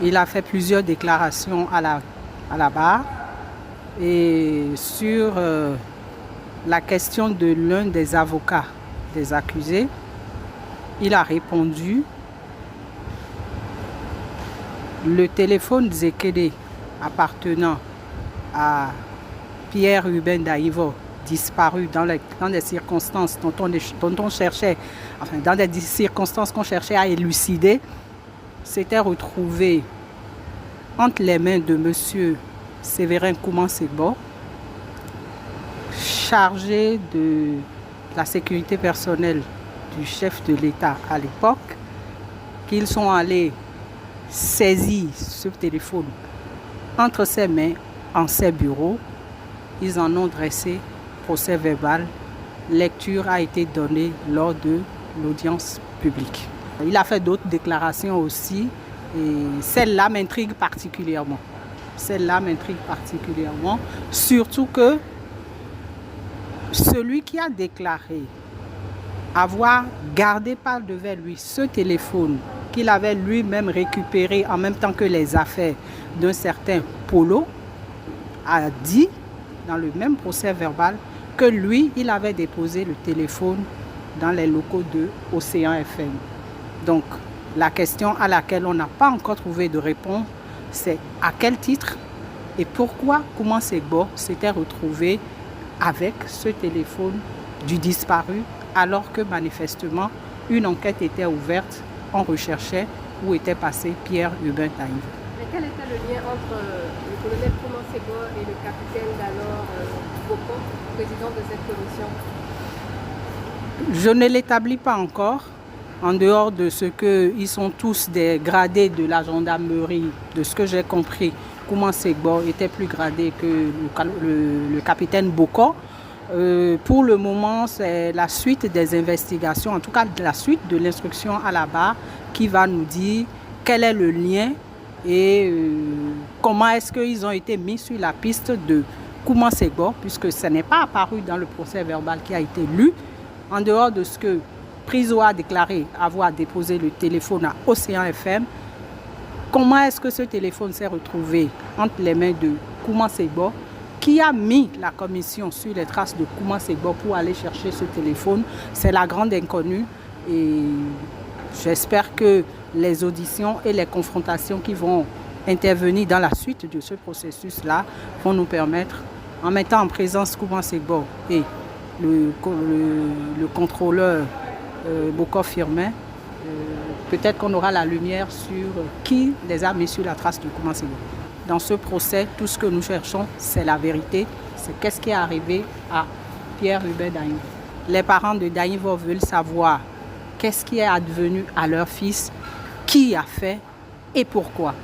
Il a fait plusieurs déclarations à la barre et sur la question de l'un des avocats des accusés, il a répondu: le téléphone Zekede appartenant à Pierre Hubin Daïvo, disparu dans des circonstances dont on cherchait, enfin dans des circonstances qu'on cherchait à élucider, s'était retrouvé entre les mains de M. Séverin Koumansegbo, chargé de la sécurité personnelle du chef de l'État à l'époque, qu'ils sont allés saisir ce téléphone entre ses mains en ses bureaux. Ils en ont dressé procès verbal. Lecture a été donnée lors de l'audience publique. Il a fait d'autres déclarations aussi et celle-là m'intrigue particulièrement. Surtout que celui qui a déclaré avoir gardé par devers lui ce téléphone qu'il avait lui-même récupéré en même temps que les affaires d'un certain Polo a dit dans le même procès verbal que lui, il avait déposé le téléphone dans les locaux de Océan FM. Donc, la question à laquelle on n'a pas encore trouvé de réponse, c'est à quel titre et pourquoi Koumansegbo s'était retrouvé avec ce téléphone du disparu alors que manifestement une enquête était ouverte, on recherchait où était passé Pierre Hubin Daïvo. Mais quel était le lien entre le colonel Koumansegbo et le capitaine d'alors Boko, président de cette commission? Je ne l'établis pas encore, en dehors de ce qu'ils sont tous des gradés de la gendarmerie, de ce que j'ai compris. Koumansegbo était plus gradé que le capitaine Boko. Pour le moment, c'est la suite des investigations, en tout cas la suite de l'instruction à la barre qui va nous dire quel est le lien et comment est-ce qu'ils ont été mis sur la piste de Koumansegbo, puisque ce n'est pas apparu dans le procès verbal qui a été lu, en dehors de ce que Priso a déclaré avoir déposé le téléphone à Océan FM. Comment est-ce que ce téléphone s'est retrouvé entre les mains de Koumansegbo? Qui a mis la commission sur les traces de Koumansegbo pour aller chercher ce téléphone? C'est la grande inconnue et j'espère que les auditions et les confrontations qui vont intervenir dans la suite de ce processus-là vont nous permettre, en mettant en présence Koumansegbo et le contrôleur Boko Firmin, peut-être qu'on aura la lumière sur qui les a mis sur la trace de Koumansegbo. Dans ce procès, tout ce que nous cherchons, c'est la vérité. C'est qu'est-ce qui est arrivé à Pierre Hubin Daïvo. Les parents de Daïvo veulent savoir qu'est-ce qui est advenu à leur fils, qui a fait et pourquoi.